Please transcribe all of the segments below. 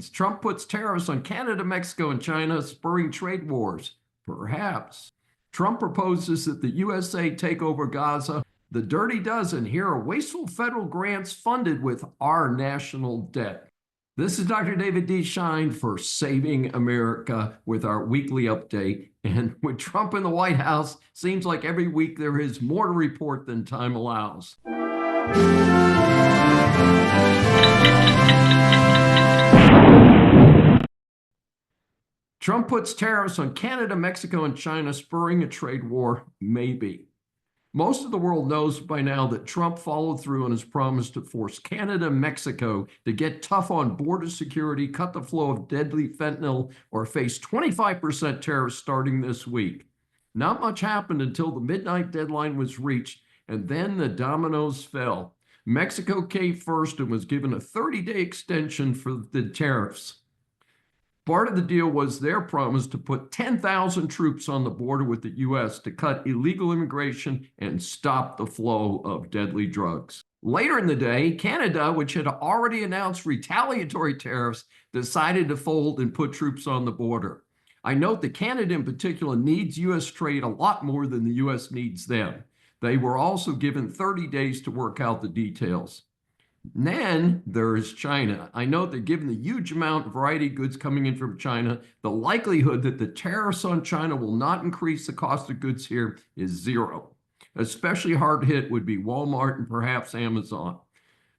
headlines. Trump puts tariffs on Canada, Mexico, and China, spurring trade wars. Perhaps. Trump proposes that the USA take over Gaza. The Dirty Dozen. Here are wasteful federal grants funded with our national debt. This is Dr. David D. Shine for Saving America with our weekly update. And with Trump in the White House, seems like every week there is more to report than time allows. Trump puts tariffs on Canada, Mexico, and China, spurring a trade war, maybe. Most of the world knows by now that Trump followed through on his promise to force Canada and Mexico to get tough on border security, cut the flow of deadly fentanyl, or face 25% tariffs starting this week. Not much happened until the midnight deadline was reached, and then the dominoes fell. Mexico caved first and was given a 30-day extension for the tariffs. Part of the deal was their promise to put 10,000 troops on the border with the U.S. to cut illegal immigration and stop the flow of deadly drugs. Later in the day, Canada, which had already announced retaliatory tariffs, decided to fold and put troops on the border. I note that Canada in particular needs U.S. trade a lot more than the U.S. needs them. They were also given 30 days to work out the details. Then there is China. I note that given the huge amount of variety of goods coming in from China, the likelihood that the tariffs on China will not increase the cost of goods here is zero. Especially hard hit would be Walmart and perhaps Amazon.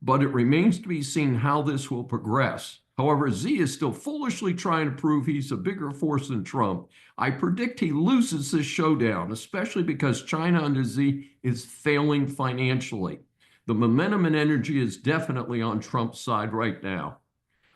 But it remains to be seen how this will progress. However, Xi is still foolishly trying to prove he's a bigger force than Trump. I predict he loses this showdown, especially because China under Xi is failing financially. The momentum and energy is definitely on Trump's side right now.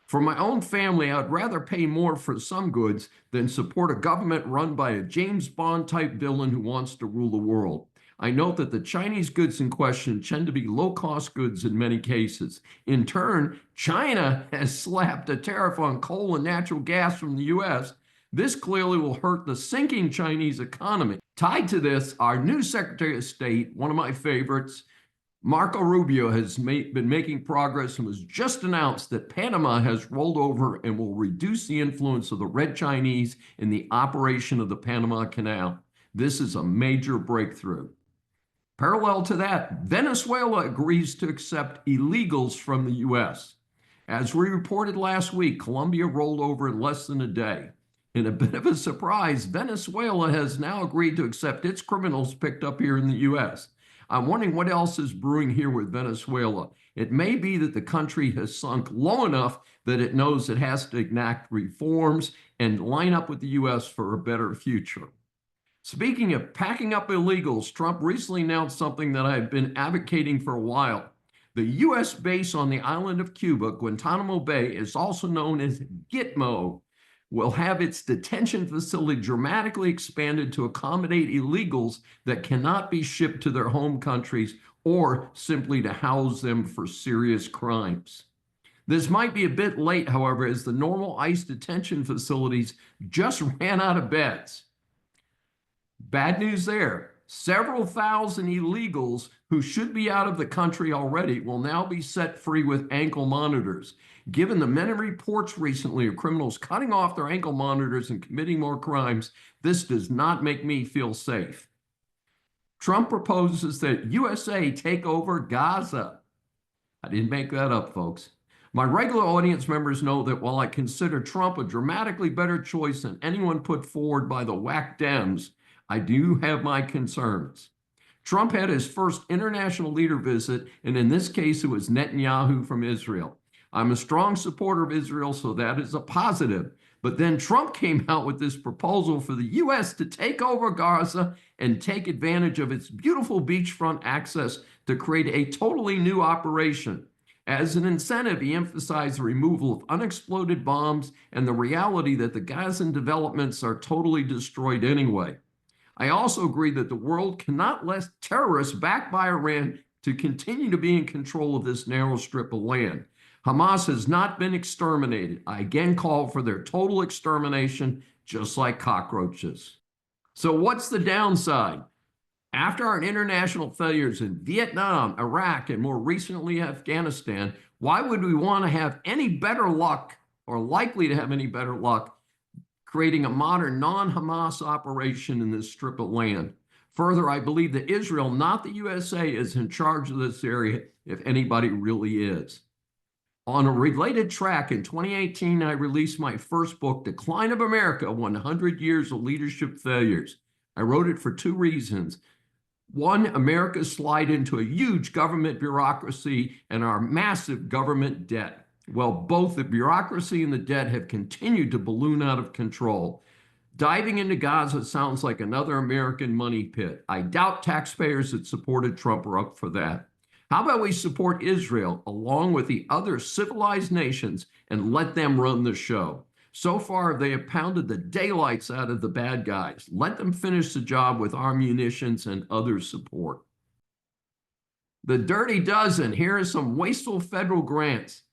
For my own family, I'd rather pay more for some goods than support a government run by a James Bond type villain who wants to rule the world. I note that the Chinese goods in question tend to be low-cost goods in many cases. In turn, China has slapped a tariff on coal and natural gas from the U.S. This clearly will hurt the sinking Chinese economy. Tied to this, our new Secretary of State, one of my favorites, Marco Rubio, has been making progress and was just announced that Panama has rolled over and will reduce the influence of the Red Chinese in the operation of the Panama Canal. This is a major breakthrough. Parallel to that, Venezuela agrees to accept illegals from the U.S. As we reported last week, Colombia rolled over in less than a day. In a bit of a surprise, Venezuela has now agreed to accept its criminals picked up here in the U.S. I'm wondering what else is brewing here with Venezuela. It may be that the country has sunk low enough that it knows it has to enact reforms and line up with the U.S. for a better future. Speaking of packing up illegals, Trump recently announced something that I've been advocating for a while. The U.S. base on the island of Cuba, Guantanamo Bay, is also known as Gitmo, will have its detention facility dramatically expanded to accommodate illegals that cannot be shipped to their home countries or simply to house them for serious crimes. This might be a bit late, however, as the normal ICE detention facilities just ran out of beds. Bad news there. Several thousand illegals who should be out of the country already will now be set free with ankle monitors. Given the many reports recently of criminals cutting off their ankle monitors and committing more crimes, this does not make me feel safe. Trump proposes that USA take over Gaza. I didn't make that up, folks. My regular audience members know that while I consider Trump a dramatically better choice than anyone put forward by the whack Dems, I do have my concerns. Trump had his first international leader visit, and in this case, it was Netanyahu from Israel. I'm a strong supporter of Israel, so that is a positive. But then Trump came out with this proposal for the U.S. to take over Gaza and take advantage of its beautiful beachfront access to create a totally new operation. As an incentive, he emphasized the removal of unexploded bombs and the reality that the Gazan developments are totally destroyed anyway. I also agree that the world cannot let terrorists backed by Iran to continue to be in control of this narrow strip of land. Hamas has not been exterminated. I again call for their total extermination, just like cockroaches. So what's the downside? After our international failures in Vietnam, Iraq, and more recently Afghanistan, why would we want to have any better luck are likely to have any better luck creating a modern non-Hamas operation in this strip of land. Further, I believe that Israel, not the USA, is in charge of this area, if anybody really is. On a related track, in 2018, I released my first book, Decline of America, 100 Years of Leadership Failures. I wrote it for two reasons. One, America's slide into a huge government bureaucracy and our massive government debt. Well, both the bureaucracy and the debt have continued to balloon out of control. Diving into Gaza sounds like another American money pit. I doubt taxpayers that supported Trump are up for that. How about we support Israel along with the other civilized nations and let them run the show? So far, they have pounded the daylights out of the bad guys. Let them finish the job with our munitions and other support. The Dirty Dozen. Here are some wasteful federal grants.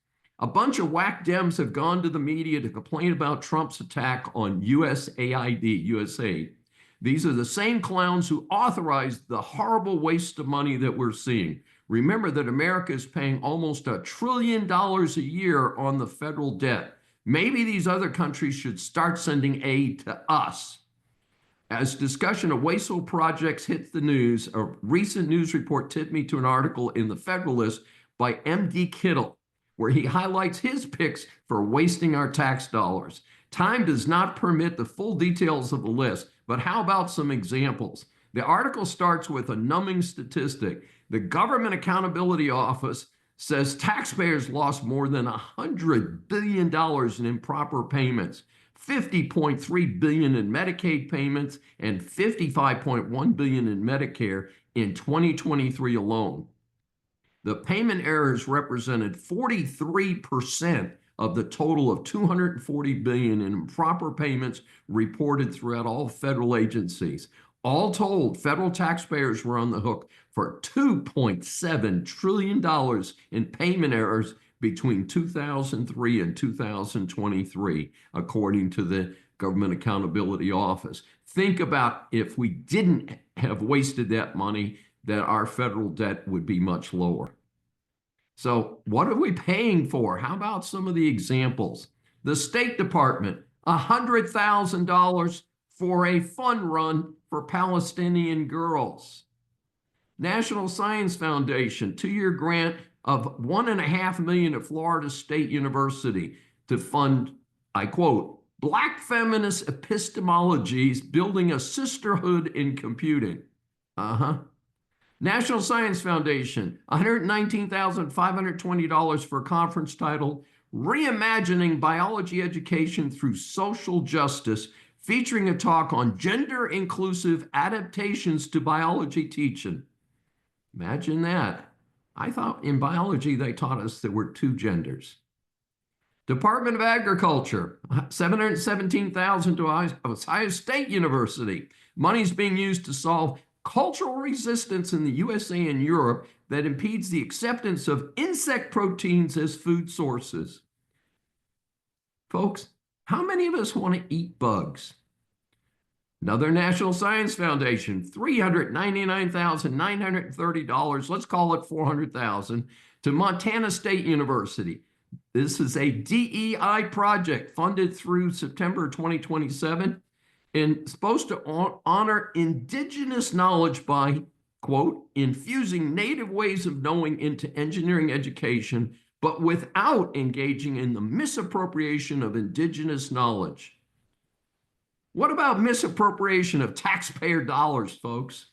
A bunch of whack Dems have gone to the media to complain about Trump's attack on USAID. These are the same clowns who authorized the horrible waste of money that we're seeing. Remember that America is paying almost $1 trillion a year on the federal debt. Maybe these other countries should start sending aid to us. As discussion of wasteful projects hits the news, a recent news report tipped me to an article in the Federalist by M.D. Kittle, where he highlights his picks for wasting our tax dollars. Time does not permit the full details of the list, but how about some examples? The article starts with a numbing statistic. The Government Accountability Office says taxpayers lost more than $100 billion in improper payments, $50.3 billion in Medicaid payments, and $55.1 billion in Medicare in 2023 alone. The payment errors represented 43% of the total of $240 billion in improper payments reported throughout all federal agencies. All told, federal taxpayers were on the hook for $2.7 trillion in payment errors between 2003 and 2023, according to the Government Accountability Office. Think about if we didn't have wasted that money, that our federal debt would be much lower. So what are we paying for? How about some of the examples? The State Department, $100,000 for a fun run for Palestinian girls. National Science Foundation, 2-year grant of $1.5 million to Florida State University to fund, I quote, Black feminist epistemologies building a sisterhood in computing. National Science Foundation, $119,520 for a conference titled Reimagining Biology Education Through Social Justice, featuring a talk on gender-inclusive adaptations to biology teaching. Imagine that. I thought in biology they taught us there were 2 genders. Department of Agriculture, $717,000 to Ohio State University. Money's being used to solve cultural resistance in the USA and Europe that impedes the acceptance of insect proteins as food sources. Folks, how many of us want to eat bugs? Another National Science Foundation, $399,930, let's call it $400,000, to Montana State University. This is a DEI project funded through September 2027 and supposed to honor indigenous knowledge by, quote, infusing native ways of knowing into engineering education, but without engaging in the misappropriation of indigenous knowledge. What about misappropriation of taxpayer dollars, folks?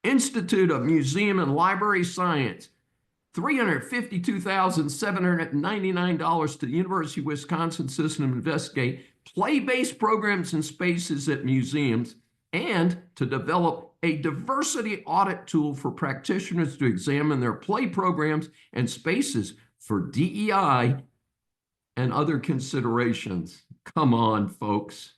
Institute of Museum and Library Science, $352,799 to the University of Wisconsin system to investigate play-based programs and spaces at museums and to develop a diversity audit tool for practitioners to examine their play programs and spaces for DEI and other considerations. Come on, folks.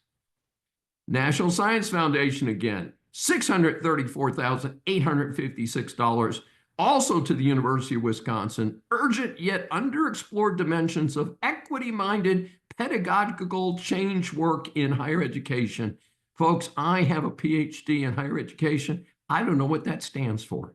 National Science Foundation again, $634,856, also to the University of Wisconsin, urgent yet underexplored dimensions of equity-minded pedagogical change work in higher education. Folks, I have a PhD in higher education. I don't know what that stands for.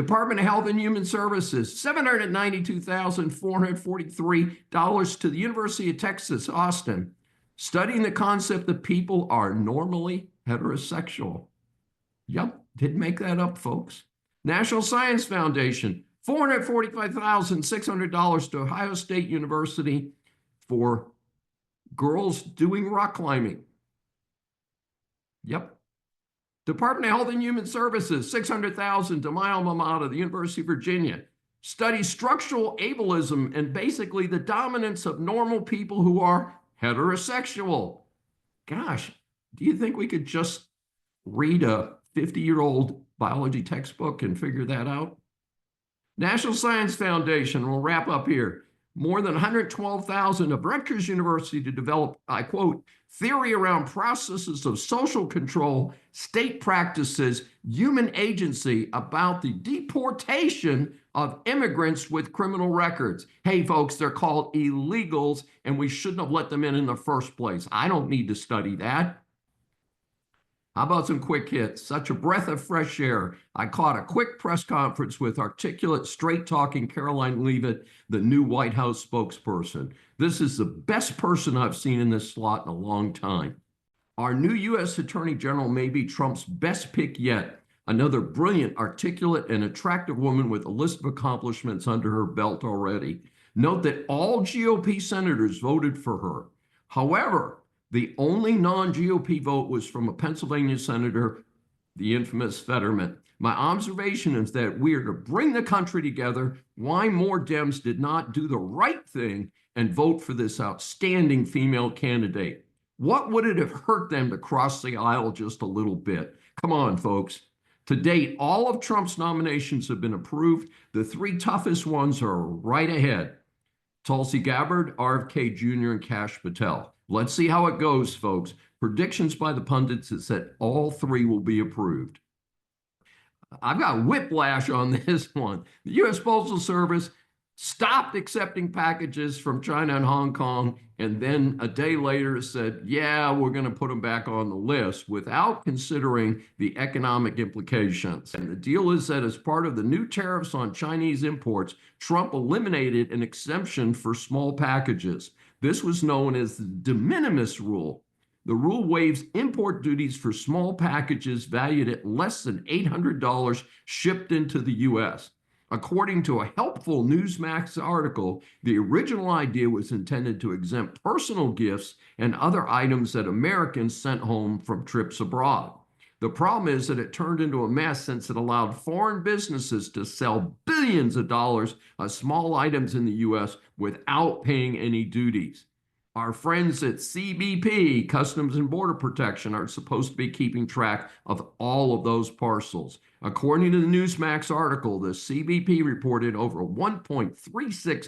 Department of Health and Human Services, $792,443 to the University of Texas, Austin, studying the concept that people are normally heterosexual. Yep, didn't make that up, folks. National Science Foundation, $445,600 to Ohio State University for girls doing rock climbing. Yep. Department of Health and Human Services, $600,000 to my alma mater, the University of Virginia. Study structural ableism and basically the dominance of normal people who are heterosexual. Gosh, do you think we could just read a 50-year-old biology textbook and figure that out? National Science Foundation, we'll wrap up here. More than $112,000 of Rutgers University to develop, I quote, theory around processes of social control, state practices, human agency about the deportation of immigrants with criminal records. Hey, folks, they're called illegals, and we shouldn't have let them in the first place. I don't need to study that. How about some quick hits? Such a breath of fresh air. I caught a quick press conference with articulate, straight-talking Caroline Leavitt, the new White House spokesperson. This is the best person I've seen in this slot in a long time. Our new U.S. Attorney General may be Trump's best pick yet. Another brilliant, articulate, and attractive woman with a list of accomplishments under her belt already. Note that all GOP senators voted for her. However, the only non-GOP vote was from a Pennsylvania senator, the infamous Fetterman. My observation is that we are to bring the country together. Why more Dems did not do the right thing and vote for this outstanding female candidate? What would it have hurt them to cross the aisle just a little bit? Come on, folks. To date, all of Trump's nominations have been approved. The three toughest ones are right ahead. Tulsi Gabbard, RFK Jr., and Kash Patel. Let's see how it goes, folks. Predictions by the pundits is that all three will be approved. I've got whiplash on this one. The U.S. Postal Service stopped accepting packages from China and Hong Kong, and then a day later said, yeah, we're going to put them back on the list without considering the economic implications. And the deal is that as part of the new tariffs on Chinese imports, Trump eliminated an exemption for small packages. This was known as the de minimis rule. The rule waives import duties for small packages valued at less than $800 shipped into the U.S. According to a helpful Newsmax article, the original idea was intended to exempt personal gifts and other items that Americans sent home from trips abroad. The problem is that it turned into a mess since it allowed foreign businesses to sell billions of dollars of small items in the U.S. without paying any duties. Our friends at CBP, Customs and Border Protection, are supposed to be keeping track of all of those parcels. According to the Newsmax article, the CBP reported over 1.36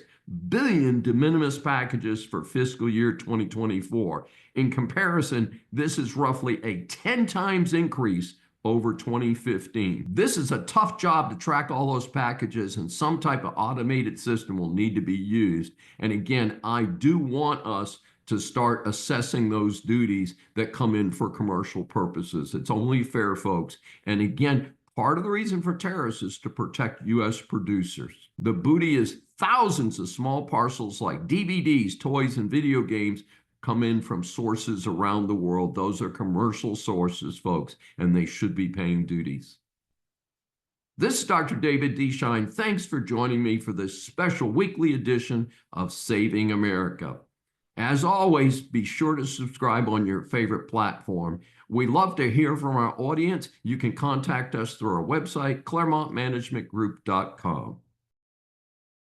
billion de minimis packages for fiscal year 2024. In comparison, this is roughly a 10 times increase over 2015. This is a tough job to track all those packages, and some type of automated system will need to be used. And again, I do want us to start assessing those duties that come in for commercial purposes. It's only fair, folks. And again, part of the reason for tariffs is to protect U.S. producers. The booty is thousands of small parcels like DVDs, toys, and video games come in from sources around the world. Those are commercial sources, folks, and they should be paying duties. This is Dr. David D. Shine. Thanks for joining me for this special weekly edition of Saving America. As always, be sure to subscribe on your favorite platform. We love to hear from our audience. You can contact us through our website, ClaremontManagementGroup.com.